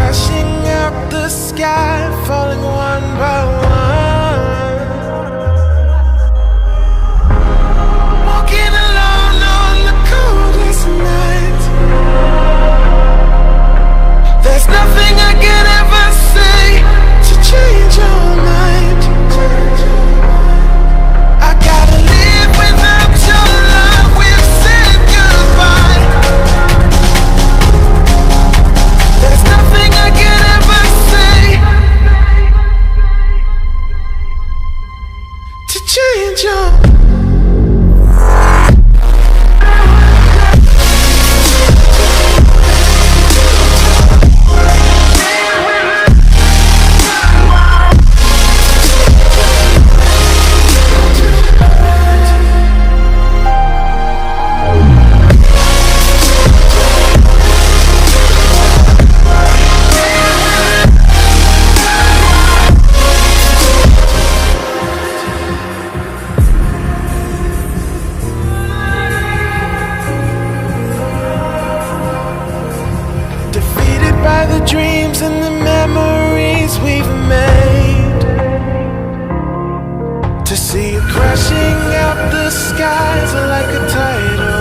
crashing out the sky, falling one by one. Walking alone on the coldest night. There's nothing I can ever say to change your mind. I gotta live without your love. We've said goodbye. There's nothing I can ever say to change your mind. Defeated by the dreams and the memories we've made. To see you crashing out the skies like a tidal